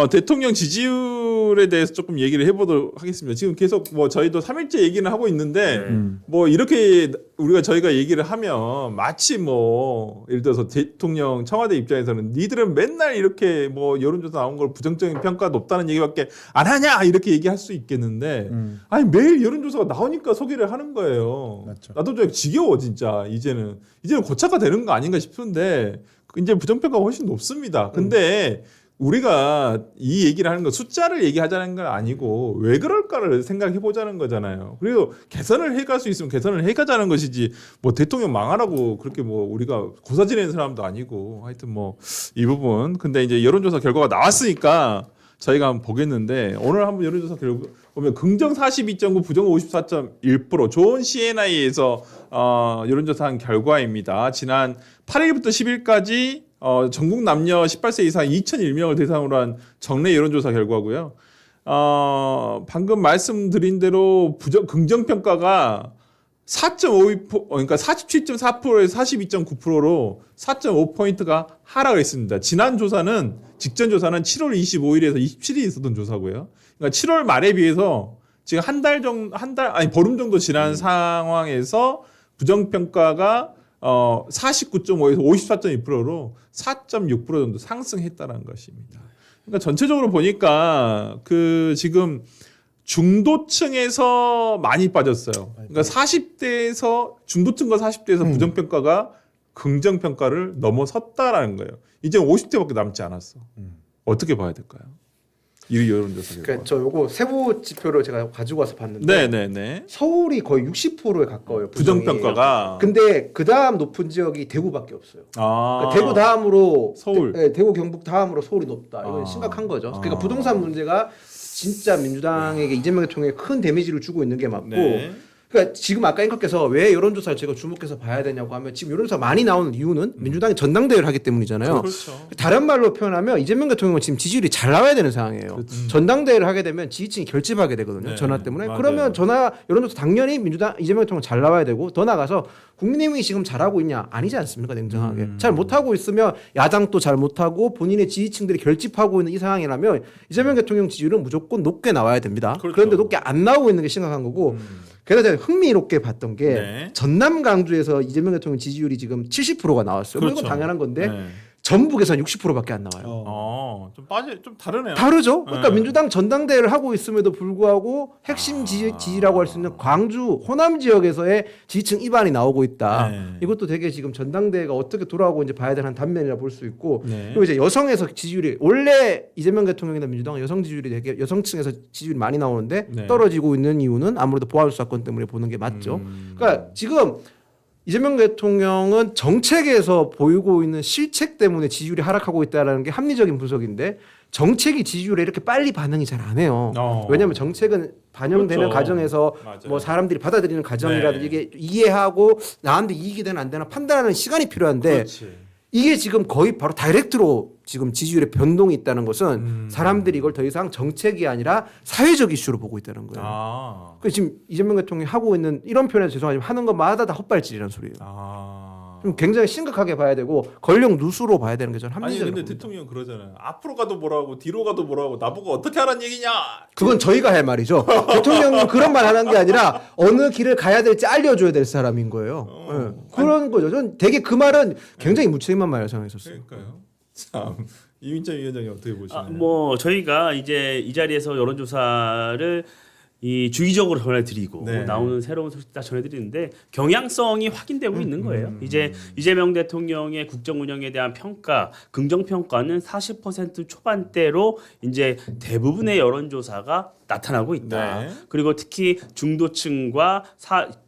대통령 지지율에 대해서 조금 얘기를 해보도록 하겠습니다. 지금 계속 뭐 저희도 3일째 얘기는 하고 있는데 뭐 이렇게 저희가 얘기를 하면 마치 뭐 예를 들어서 대통령 청와대 입장에서는 니들은 맨날 이렇게 뭐 여론조사 나온 걸 부정적인 평가가 높다는 얘기밖에 안 하냐 이렇게 얘기할 수 있겠는데 아니 매일 여론조사가 나오니까 소개를 하는 거예요. 맞죠. 나도 좀 지겨워 진짜 이제는 고착화되는 거 아닌가 싶은데 이제 부정평가가 훨씬 높습니다. 근데 우리가 이 얘기를 하는 건 숫자를 얘기하자는 건 아니고 왜 그럴까를 생각해 보자는 거잖아요. 그리고 개선을 해갈 수 있으면 개선을 해가자는 것이지 뭐 대통령 망하라고 그렇게 뭐 우리가 고사 지내는 사람도 아니고 하여튼 뭐 이 부분. 근데 이제 여론조사 결과가 나왔으니까 저희가 한번 보겠는데 오늘 한번 여론조사 결과 보면 긍정 42.9, 부정 54.1% 좋은 CNI에서 여론조사한 결과입니다. 지난 8일부터 10일까지 전국 남녀 18세 이상 2,001명을 대상으로 한 정례 여론조사 결과고요. 방금 말씀드린 대로 긍정 평가가 4.52% 그러니까 47.4%에서 42.9%로 4.5포인트가 하락을 했습니다. 지난 조사는 직전 조사는 7월 25일에서 27일 있었던 조사고요. 그러니까 7월 말에 비해서 지금 보름 정도 지난 상황에서 부정 평가가 49.5에서 54.2%로 4.6% 정도 상승했다는 것입니다. 그러니까 전체적으로 보니까 그 지금 중도층에서 많이 빠졌어요. 그러니까 40대에서 중도층과 40대에서 부정평가가 긍정평가를 넘어섰다라는 거예요. 이제 50대밖에 남지 않았어. 어떻게 봐야 될까요? 이 여론조사 결과. 그러니까 저 요거 세부 지표를 제가 가지고 와서 봤는데 네네네. 서울이 거의 60%에 가까워요. 부정평가가. 근데 그 다음 높은 지역이 대구밖에 없어요. 아. 그러니까 대구 다음으로 서울. 대구 경북 다음으로 서울이 높다. 이건 아. 심각한 거죠. 그러니까 부동산 문제가 진짜 민주당에게 이재명 대통령에 큰 데미지를 주고 있는 게 맞고. 네. 그러니까 지금 아까 앵커께서 왜 여론조사를 제가 주목해서 봐야 되냐고 하면 지금 여론조사 많이 나오는 이유는 민주당이 전당대회를 하기 때문이잖아요. 그렇죠. 다른 말로 표현하면 이재명 대통령은 지금 지지율이 잘 나와야 되는 상황이에요. 전당대회를 하게 되면 지지층이 결집하게 되거든요. 네, 전화 때문에. 맞아요. 그러면 여론조사 당연히 이재명 대통령 잘 나와야 되고 더 나가서 국민의힘이 지금 잘하고 있냐? 아니지 않습니까? 냉정하게. 잘 못하고 있으면 야당도 잘 못하고 본인의 지지층들이 결집하고 있는 이 상황이라면 이재명 대통령 지지율은 무조건 높게 나와야 됩니다. 그렇죠. 그런데 높게 안 나오고 있는 게 심각한 거고 게다가 제가 흥미롭게 봤던 게 네. 전남 강주에서 이재명 대통령 지지율이 지금 70%가 나왔어요. 그렇죠. 이건 당연한 건데 네. 전북에서는 60%밖에 안 나와요. 좀 다르네요. 다르죠? 그러니까 네. 민주당 전당대회를 하고 있음에도 불구하고 핵심 지지라고 할 수 있는 광주, 호남 지역에서의 지지층 이반이 나오고 있다. 네. 이것도 되게 지금 전당대회가 어떻게 돌아오고 이제 봐야 되는 단면이라 볼 수 있고 네. 그리고 이제 여성에서 지지율이 원래 이재명 대통령이나 민주당은 여성 지지율이 되게 여성층에서 지지율이 많이 나오는데 네. 떨어지고 있는 이유는 아무래도 보아하수 사건 때문에 보는 게 맞죠. 그러니까 지금 이재명 대통령은 정책에서 보이고 있는 실책 때문에 지지율이 하락하고 있다는 게 합리적인 분석인데 정책이 지지율에 이렇게 빨리 반응이 잘 안 해요. 왜냐하면 정책은 반영되는 그렇죠. 과정에서 맞아요. 뭐 사람들이 받아들이는 과정이라든지 네. 이게 이해하고 나한테 이익이 되나 안 되나 판단하는 시간이 필요한데 그렇지. 이게 지금 거의 바로 다이렉트로 지금 지지율의 변동이 있다는 것은 사람들이 이걸 더 이상 정책이 아니라 사회적 이슈로 보고 있다는 거예요. 그래서 지금 이재명 대통령이 하고 있는 이런 표현에서 죄송하지만 하는 것마다 다 헛발질이라는 소리예요. 좀 굉장히 심각하게 봐야 되고 권력 누수로 봐야 되는 게 저는 아니 합리적이라고 근데 봅니다. 대통령 그러잖아요. 앞으로 가도 뭐라고 뒤로 가도 뭐라고 나보고 어떻게 하라는 얘기냐. 그건 저희가 할 말이죠. 대통령은 그런 말 하는 게 아니라 어느 길을 가야 될지 알려줘야 될 사람인 거예요. 네. 그런 거죠. 저는 되게 그 말은 굉장히 무책임한 말이라고 생각했었어요. 그러니까요. 참 이민찬 위원장이 어떻게 보시나요? 뭐 저희가 이제 이 자리에서 여론조사를 이 주기적으로 전해드리고 네. 나오는 새로운 소식 다 전해드리는데 경향성이 확인되고 있는 거예요. 이제 이재명 대통령의 국정 운영에 대한 평가, 긍정 평가는 40% 초반대로 이제 대부분의 여론조사가 나타나고 있다. 네. 그리고 특히 중도층과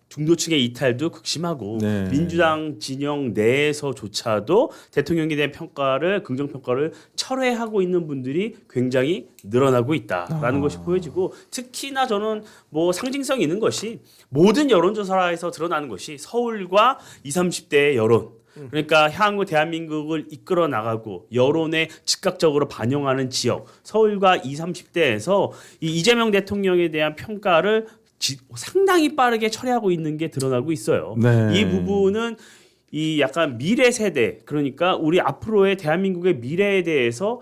중도층의 이탈도 극심하고 네. 민주당 진영 내에서조차도 대통령에 대한 평가를 긍정 평가를 철회하고 있는 분들이 굉장히 늘어나고 있다라는 것이 보여지고 특히나 저는 뭐 상징성이 있는 것이 모든 여론조사에서 드러나는 것이 서울과 20, 30대의 여론 그러니까 향후 대한민국을 이끌어 나가고 여론에 즉각적으로 반영하는 지역 서울과 20, 30대에서 이 이재명 대통령에 대한 평가를 상당히 빠르게 처리하고 있는 게 드러나고 있어요. 네. 이 부분은 이 약간 미래 세대 그러니까 우리 앞으로의 대한민국의 미래에 대해서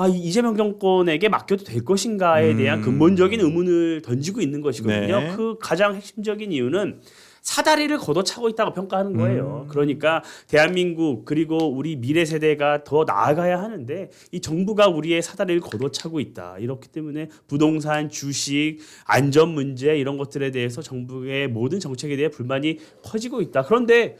이 이재명 정권에게 맡겨도 될 것인가에 대한 근본적인 의문을 던지고 있는 것이거든요. 네. 그 가장 핵심적인 이유는 사다리를 걷어차고 있다고 평가하는 거예요. 그러니까 대한민국 그리고 우리 미래 세대가 더 나아가야 하는데 이 정부가 우리의 사다리를 걷어차고 있다. 이렇기 때문에 부동산, 주식, 안전 문제 이런 것들에 대해서 정부의 모든 정책에 대해 불만이 커지고 있다. 그런데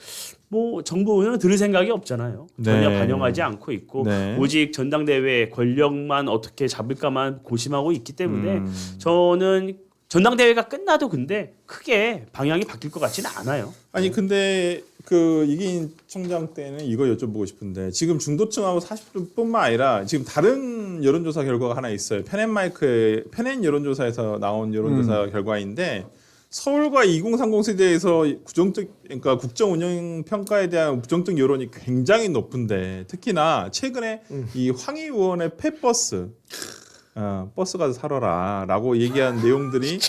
뭐 정부는 들을 생각이 없잖아요. 전혀 네. 반영하지 않고 있고 네. 오직 전당대회 권력만 어떻게 잡을까만 고심하고 있기 때문에 저는 전당대회가 끝나도 근데 크게 방향이 바뀔 것 같지는 않아요. 아니 근데 그 이기인 총장 때는 이거 여쭤보고 싶은데 지금 중도층하고 40%뿐만 아니라 지금 다른 여론조사 결과가 하나 있어요. 편엔 여론조사에서 나온 여론조사 결과인데 서울과 2030 세대에서 그러니까 국정 운영 평가에 대한 부정적 여론이 굉장히 높은데 특히나 최근에 이 황희 의원의 폐버스 버스 가서 살아라라고 얘기한 내용들이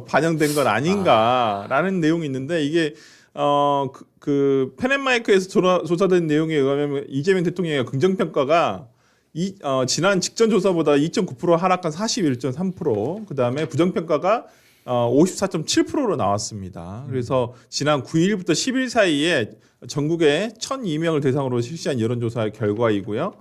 반영된 건 아닌가라는 내용이 있는데 이게 그 페넷마이크에서 조사된 내용에 의하면 이재명 대통령의 긍정평가가 지난 직전 조사보다 2.9% 하락한 41.3%, 그다음에 부정평가가 54.7%로 나왔습니다. 그래서 지난 9일부터 10일 사이에 전국에 1,002명을 대상으로 실시한 여론조사 결과이고요.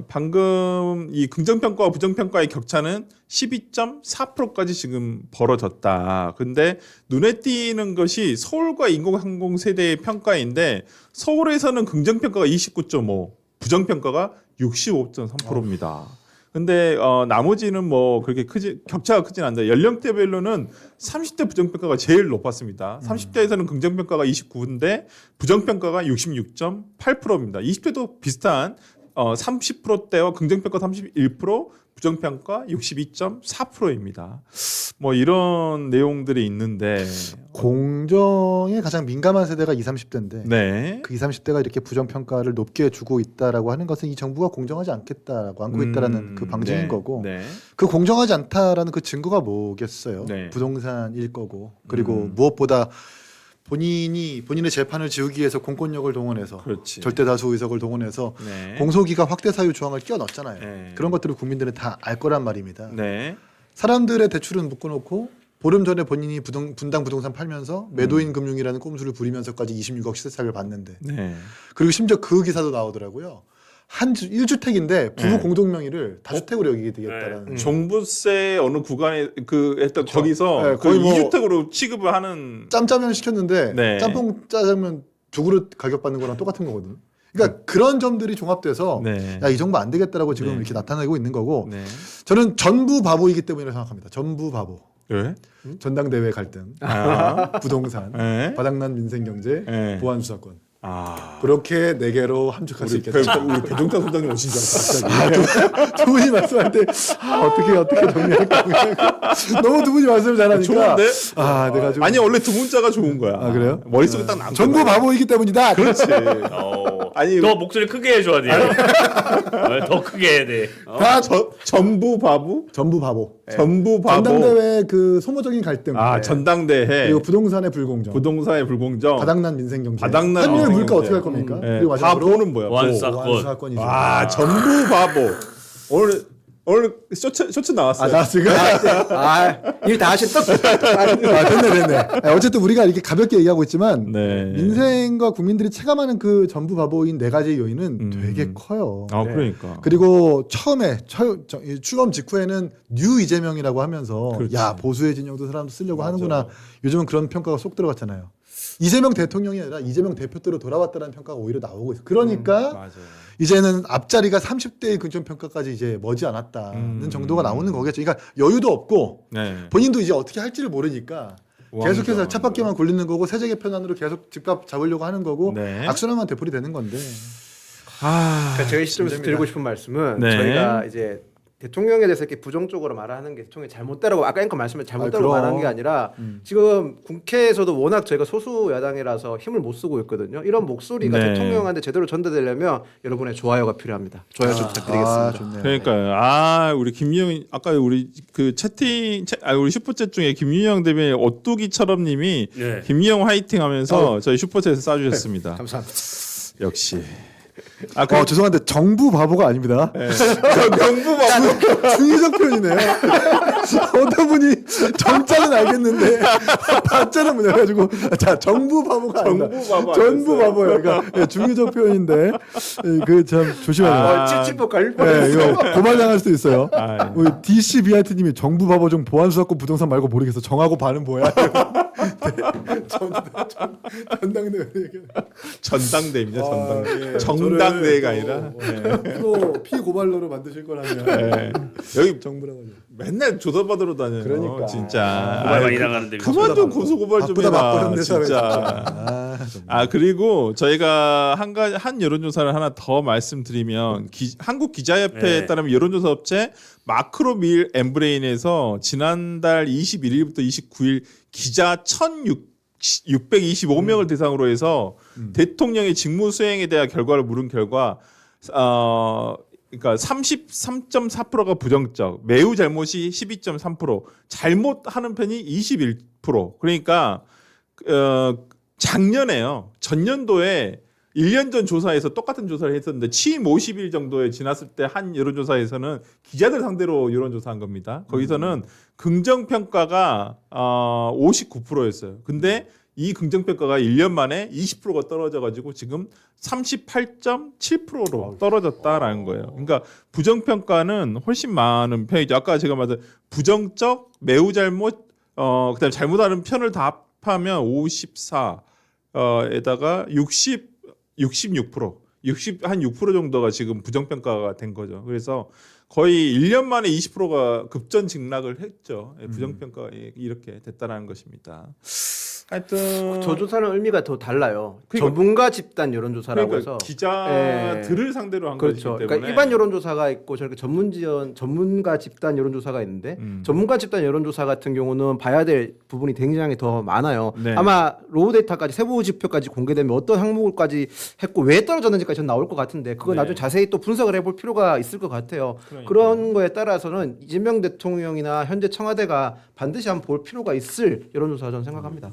방금 이 긍정평가와 부정평가의 격차는 12.4%까지 지금 벌어졌다. 근데 눈에 띄는 것이 서울과 인공항공 세대의 평가인데 서울에서는 긍정평가가 29.5, 부정평가가 65.3%입니다. 근데 나머지는 뭐 그렇게 격차가 크진 않는다. 연령대별로는 30대 부정평가가 제일 높았습니다. 30대에서는 긍정평가가 29인데 부정평가가 66.8%입니다. 20대도 비슷한 30%대와 긍정평가 31%, 부정평가 62.4%입니다. 뭐 이런 내용들이 있는데 공정에 가장 민감한 세대가 20, 30대인데 네. 그 20, 30대가 이렇게 부정평가를 높게 주고 있다라고 하는 것은 이 정부가 공정하지 않겠다라고 안고 있다라는 그 방증인 네. 거고 네. 그 공정하지 않다라는 그 증거가 뭐겠어요. 네. 부동산일 거고 그리고 무엇보다 본인의 재판을 지우기 위해서 공권력을 동원해서 그렇지. 절대다수 의석을 동원해서 네. 공소기가 확대 사유 조항을 끼워 넣었잖아요. 네. 그런 것들을 국민들은 다 알 거란 말입니다. 네. 사람들의 대출은 묶어놓고 보름 전에 본인이 분당 부동산 팔면서 매도인 금융이라는 꼼수를 부리면서까지 26억 시세차익을 받는데 네. 그리고 심지어 그 기사도 나오더라고요. 1주택인데 부부 네. 공동명의를 다주택으로 여기게 되겠다라는. 종부세 어느 구간에 했던 거기서 네, 그 거의 뭐 2주택으로 취급을 하는 짬짜면 시켰는데 네. 짬뽕 짜장면 두 그릇 가격 받는 거랑 똑같은 거거든요. 그러니까 그런 점들이 종합돼서 네. 야, 이 정부 안 되겠다라고 지금 네. 이렇게 나타내고 있는 거고 네. 저는 전부 바보이기 때문이라고 생각합니다. 전부 바보. 왜? 전당대회 갈등, 아. 부동산, 네. 바닥난 민생경제, 네. 보안수사권. 아. 그렇게 네 개로 함축할 수 우리 있겠다. 우리 배종탁 소장님 오신 줄 알았어. 두 분이 말씀할 때 어떻게 정리할까 너무 두 분이 말씀을 잘하니까 좋은데? 내가 좀 아니 원래 두 문자가 좋은 거야. 아, 그래요? 머릿속에 딱 남고. 전부 바보이기 때문이다. 그렇지. 아니 더 목소리 크게 해줘야 돼요. 더 크게 해야 돼. 다 전부 바보? 전부 바보. 전부 바보. 전당대회 그 소모적인 갈등. 전당대회. 그리고 부동산의 불공정. 부동산의 불공정. 바닥난 민생경제. 바닥난 한일 민생경제. 물가 어떻게 할 겁니까? 네. 그리고 마지막으로 바보는 뭐야? 보안수사권. 보안수사권이죠. 전부 바보. 오늘 쇼츠 나왔어요. 나왔으니까. 일 다 하셨다. 됐네. 어쨌든 우리가 이렇게 가볍게 얘기하고 있지만 네. 민생과 국민들이 체감하는 그 전부 바보인 네 가지 요인은 되게 커요. 그러니까. 그리고 처음에 출범 직후에는 뉴 이재명이라고 하면서 그렇지. 야 보수의 진영도 사람도 쓰려고 하는구나. 요즘은 그런 평가가 쏙 들어갔잖아요. 이재명 대통령이 아니라 이재명 대표대로 돌아왔다는 평가가 오히려 나오고 있어요. 그러니까 맞아요. 이제는 앞자리가 30대의 긍정 평가까지 이제 머지 않았다는 정도가 나오는 거겠죠. 그러니까 여유도 없고 네. 본인도 이제 어떻게 할지를 모르니까 계속해서 왕정. 찻바퀴만 굴리는 거고 세제 개편안으로 계속 집값 잡으려고 하는 거고 네. 악순환만 되풀이 되는 건데 그러니까 제가 시점에서 드리고 싶은 말씀은 네. 저희가 이제 대통령에 대해서 이렇게 부정적으로 말하는 게 대통령이 잘못다라고 아까 앵커 말씀을 잘못다라고 그럼. 말하는 게 아니라 지금 국회에서도 워낙 저희가 소수 야당이라서 힘을 못 쓰고 있거든요. 이런 목소리가 네. 대통령한테 제대로 전달되려면 여러분의 좋아요가 필요합니다. 좋아요 좀 부탁드리겠습니다. 좋네요. 그러니까요. 우리 김유영 아까 우리 그 우리 슈퍼챗 중에 김유영 대변인 오뚜기처럼님이 네. 김유영 화이팅하면서 저희 슈퍼챗에 쏴주셨습니다. 감사합니다. 역시. 죄송한데 정부 바보가 아닙니다. 명부 바보. 중의적 표현이네요. 어떤 분이 정자는 알겠는데 바자는 뭐냐 가지고 자 정부 바보가 아니다. 정부 바보 전부 아니었어요? 바보예요. 그러니까 중의적 표현인데 그 참 조심해야 돼요. 찔찔보 갈릴 네, 뻔했어. 이거 고발당할 수도 있어요. 아, 우리 DC 비아트님이 정부 바보 중 보안수사권 부동산 말고 모르겠어. 정하고 반은 뭐야? 전당대회 얘기하는. 전당대입니다. 전당대. 예. 정당대회가 저를 아니라. 또, 프로 피고발로로 만드실 거라면 네. 여기 정부라고 하죠. 맨날 조사받으러 다녀요. 그러니까. 진짜. 고발 많이 아이, 나가는데 그만 좀 고소 고발 좀 바쁘다 바빠 해라. 현대 사회 진짜. 그리고 저희가 한 여론조사를 하나 더 말씀드리면 한국 기자협회에 네. 따르면 여론조사 업체 마크로밀 엠브레인에서 지난달 21일부터 29일 기자 1,625명을 대상으로 해서 대통령의 직무 수행에 대한 결과를 물은 결과 그러니까 33.4%가 부정적, 매우 잘못이 12.3%, 잘못하는 편이 21%. 그러니까 작년에요. 전년도에 1년 전 조사에서 똑같은 조사를 했었는데 취임 50일 정도에 지났을 때 한 여론조사에서는 기자들 상대로 여론조사한 겁니다. 거기서는 긍정평가가 59%였어요. 근데 이 긍정평가가 1년 만에 20%가 떨어져가지고 지금 38.7%로 떨어졌다라는 거예요. 그러니까 부정평가는 훨씬 많은 편이죠. 아까 제가 말한 부정적, 매우 잘못, 그다음에 잘못하는 편을 다 합하면 54, 에다가 66%, 한 6% 정도가 지금 부정평가가 된 거죠. 그래서 거의 1년 만에 20%가 급전 직락을 했죠. 부정평가가 이렇게 됐다는 것입니다. 하여튼 저 조사는 의미가 더 달라요. 그러니까- 전문가 집단 여론조사라고 그러니까 해서 기자들을 상대로 한 그렇죠. 것이기 때문에 그러니까 일반 여론조사가 있고 저렇게 전문가 집단 여론조사가 있는데 전문가 집단 여론조사 같은 경우는 봐야 될 부분이 굉장히 더 많아요. 네. 아마 로우 데이터까지 세부 지표까지 공개되면 어떤 항목까지 했고 왜 떨어졌는지까지 전 나올 것 같은데 그거 네. 나중에 자세히 또 분석을 해볼 필요가 있을 것 같아요. 그러니까요. 그런 거에 따라서는 이재명 대통령이나 현재 청와대가 반드시 한번 볼 필요가 있을 여론조사 저는 생각합니다.